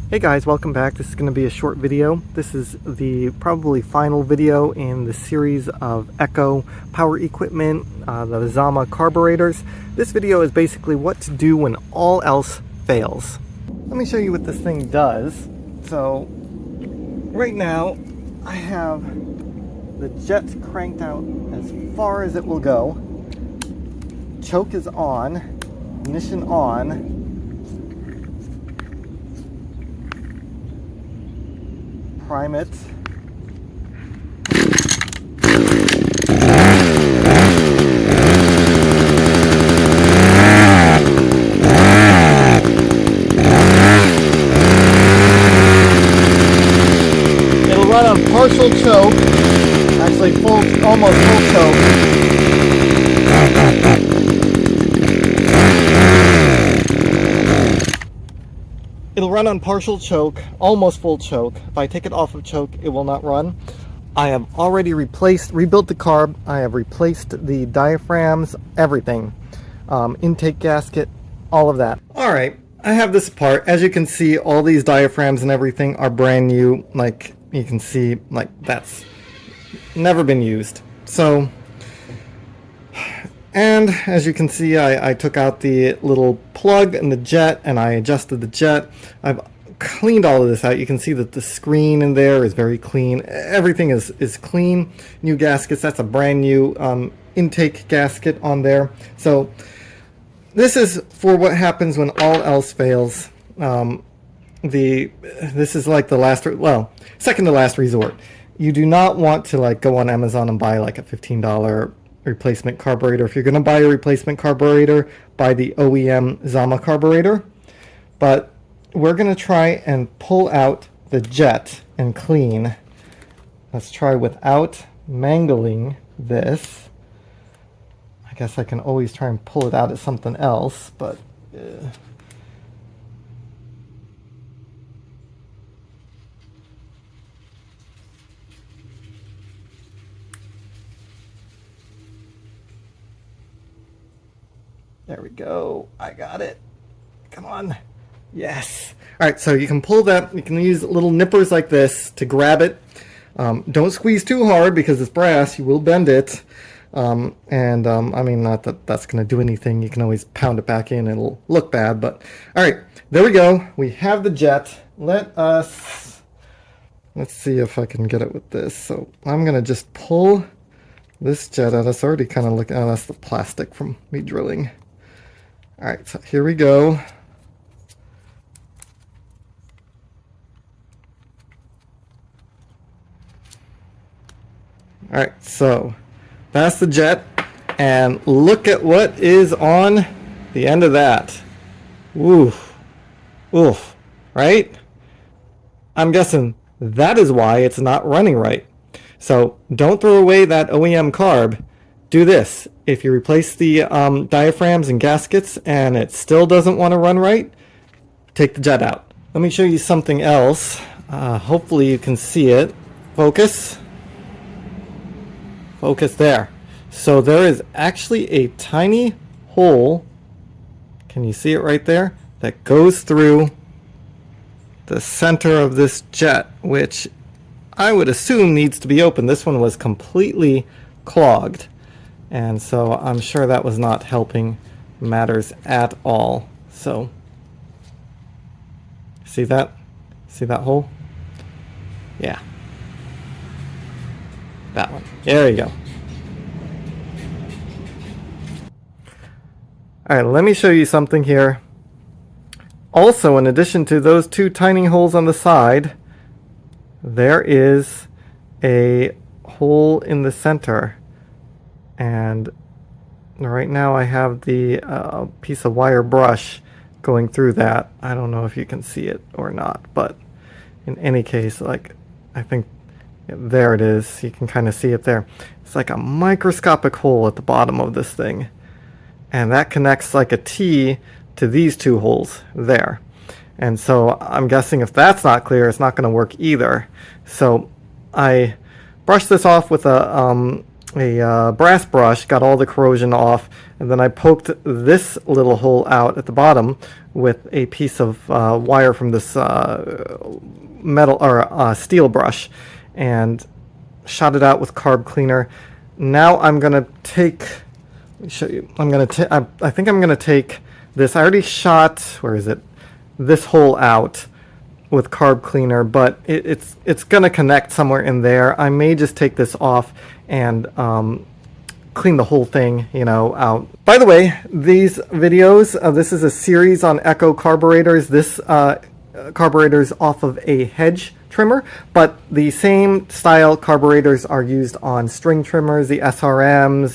Hey guys, welcome back. This is going to be a short video. This is the probably final video in the series of Echo power equipment, the Zama carburetors. This video is basically what to do when all else fails. Let me show you what this thing does. So right now I have the jet cranked out as far as it will go. Choke is on, ignition on. Prime it. It'll run on partial choke, actually almost full choke. It'll run on partial choke, almost full choke. If I take it off of choke, it will not run. I have already rebuilt the carb. I have replaced the diaphragms, everything. Intake gasket, all of that. All right, I have this apart. As you can see, all these diaphragms and everything are brand new. Like you can see, like that's never been used. So, and as you can see, I took out the little plug and the jet and I adjusted the jet. I've cleaned all of this out. You can see that the screen in there is very clean. Everything is clean. New gaskets, that's a brand new intake gasket on there. So this is for what happens when all else fails. This is like the last, well, second to last resort. You do not want to like go on Amazon and buy like a $15 replacement carburetor. If you're going to buy a replacement carburetor, buy the OEM Zama carburetor. But we're going to try and pull out the jet and clean. Let's try without mangling this. I guess I can always try and pull it out as something else, but there we go. I got it. Come on. Yes. All right, so you can pull that. You can use little nippers like this to grab it. Don't squeeze too hard because it's brass. You will bend it. I mean, not that that's going to do anything. You can always pound it back in. It'll look bad. But all right, there we go. We have the jet. Let's see if I can get it with this. So I'm going to just pull this jet out. It's already kind of looking, oh, that's the plastic from me drilling. All right, so here we go. All right, so that's the jet, and look at what is on the end of that. Oof, oof, right? I'm guessing that is why it's not running right. So don't throw away that OEM carb. Do this. If you replace the diaphragms and gaskets and it still doesn't want to run right, take the jet out. Let me show you something else. Hopefully you can see it. Focus. Focus there. So there is actually a tiny hole. Can you see it right there? That goes through the center of this jet, which I would assume needs to be open. This one was completely clogged. And so I'm sure that was not helping matters at all. So, see that? See that hole? Yeah. That one. There you go. All right, let me show you something here. Also, in addition to those two tiny holes on the side, there is a hole in the center. And right now I have the piece of wire brush going through that. I don't know if you can see it or not, but in any case, like, I think there it is. You can kind of see it there. It's like a microscopic hole at the bottom of this thing. And that connects like a T to these two holes there. And so I'm guessing if that's not clear, it's not going to work either. So I brushed this off with a brass brush, got all the corrosion off, and then I poked this little hole out at the bottom with a piece of wire from this metal or steel brush, and shot it out with carb cleaner. Now I'm gonna take. Let me show you. I think I'm gonna take this. I already shot. Where is it? This hole out with carb cleaner, but it's gonna connect somewhere in there. I may just take this off and clean the whole thing, out. By the way, these videos, this is a series on Echo carburetors. This carburetor is off of a hedge trimmer, but the same style carburetors are used on string trimmers, the SRMs,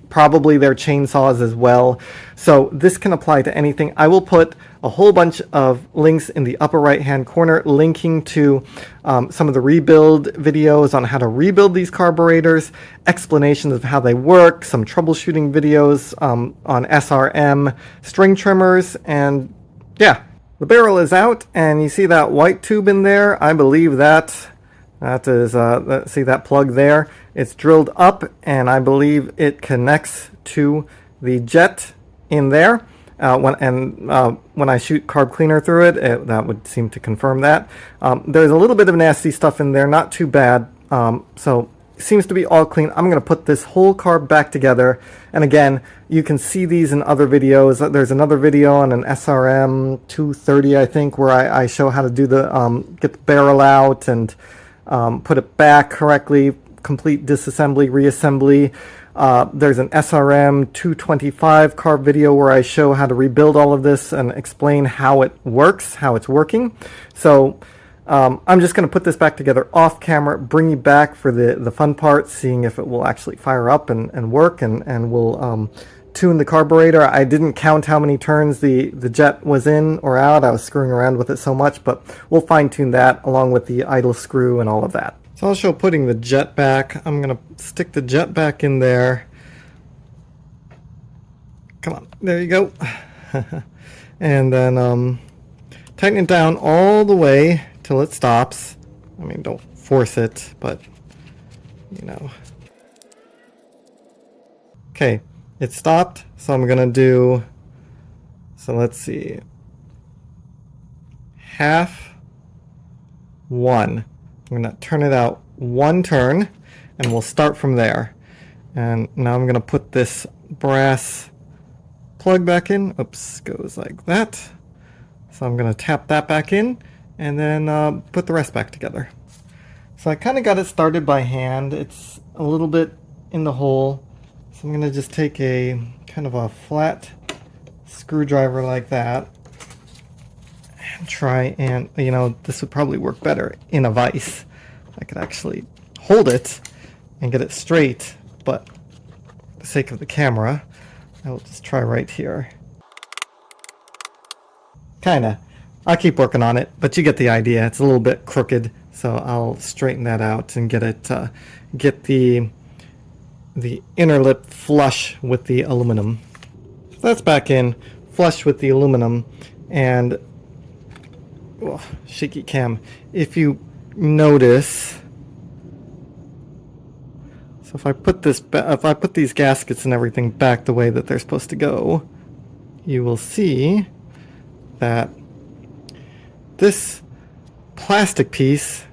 probably their chainsaws as well. So this can apply to anything. I will put a whole bunch of links in the upper right hand corner linking to some of the rebuild videos on how to rebuild these carburetors, explanations of how they work, some troubleshooting videos on SRM string trimmers, and yeah. The barrel is out, and you see that white tube in there. I believe that is, see that plug there? It's drilled up, and I believe it connects to the jet in there. When I shoot carb cleaner through it, that would seem to confirm that. There's a little bit of nasty stuff in there, not too bad. So seems to be all clean. I'm going to put this whole carb back together, and again, you can see these in other videos. There's another video on an SRM 230, I think, where I show how to do the get the barrel out and put it back correctly, complete disassembly, reassembly. There's an SRM 225 carb video where I show how to rebuild all of this and explain how it works, how it's working. So I'm just going to put this back together off camera, bring you back for the fun part, seeing if it will actually fire up and work, and we'll tune the carburetor. I didn't count how many turns the jet was in or out. I was screwing around with it so much, but we'll fine tune that along with the idle screw and all of that. So I'll show putting the jet back. I'm going to stick the jet back in there. Come on, there you go. And then tighten it down all the way till it stops. I mean, don't force it, but Okay, it stopped, so I'm gonna do, so let's see, half one. I'm gonna turn it out one turn, and we'll start from there. And now I'm gonna put this brass plug back in. Oops, goes like that. So I'm gonna tap that back in, and then put the rest back together. So I kind of got it started by hand. It's a little bit in the hole. So I'm going to just take a kind of a flat screwdriver like that and try and, this would probably work better in a vise. I could actually hold it and get it straight, but for the sake of the camera, I will just try right here. Kinda. I'll keep working on it, but you get the idea. It's a little bit crooked, so I'll straighten that out and get it, get the inner lip flush with the aluminum. So that's back in, flush with the aluminum, and shaky cam. If you notice, so if I put these gaskets and everything back the way that they're supposed to go, you will see that this plastic piece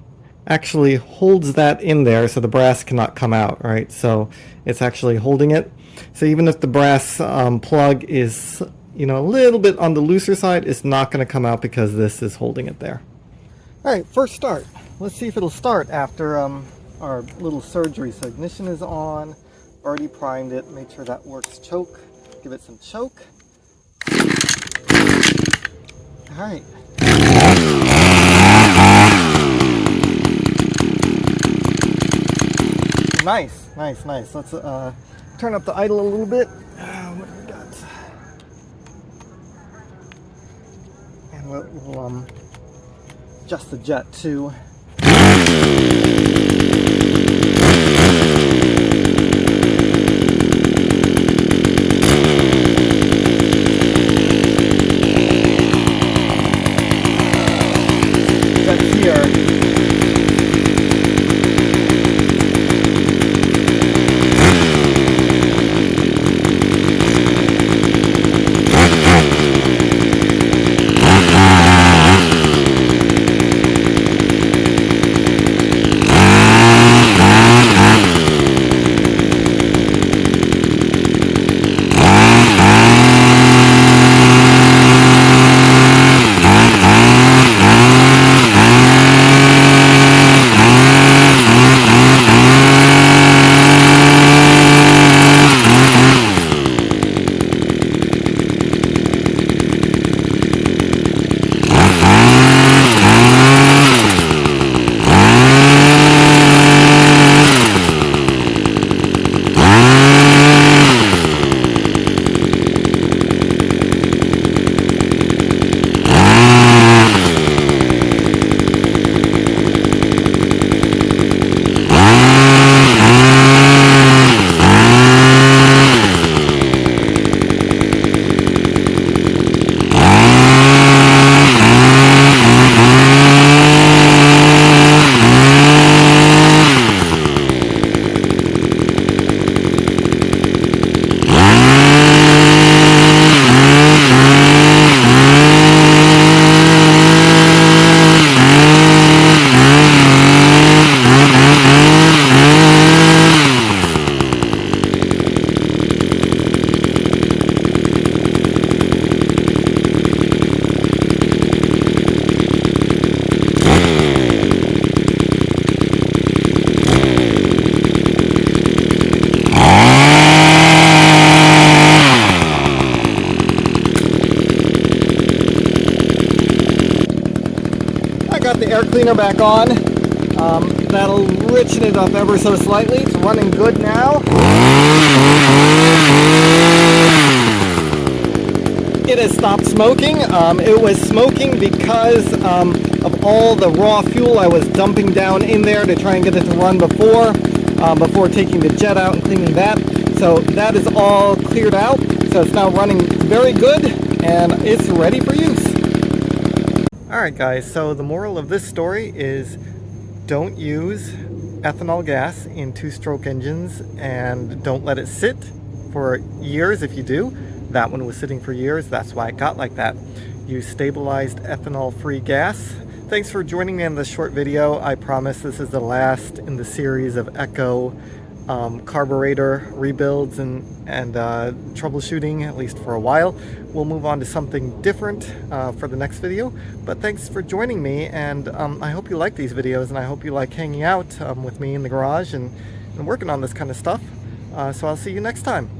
actually holds that in there so the brass cannot come out, right? So it's actually holding it. So even if the brass plug is, a little bit on the looser side, it's not going to come out because this is holding it there. All right, first start. Let's see if it'll start after our little surgery. So ignition is on, already primed it, made sure that works. Choke, give it some choke. All right. Nice. Let's turn up the idle a little bit. What do we got? And we'll adjust the jet too. Jet's here. I got the air cleaner back on. That'll richen it up ever so slightly. It's running good now. It has stopped smoking. It was smoking because of all the raw fuel I was dumping down in there to try and get it to run before taking the jet out and cleaning that. So that is all cleared out. So it's now running very good and it's ready for use. Alright guys, so the moral of this story is don't use ethanol gas in two-stroke engines and don't let it sit for years if you do. That one was sitting for years, that's why it got like that. Use stabilized ethanol-free gas. Thanks for joining me on this short video. I promise this is the last in the series of Echo carburetor rebuilds and troubleshooting, at least for a while. We'll move on to something different for the next video, but thanks for joining me, and I hope you like these videos, and I hope you like hanging out with me in the garage and working on this kind of stuff. So I'll see you next time.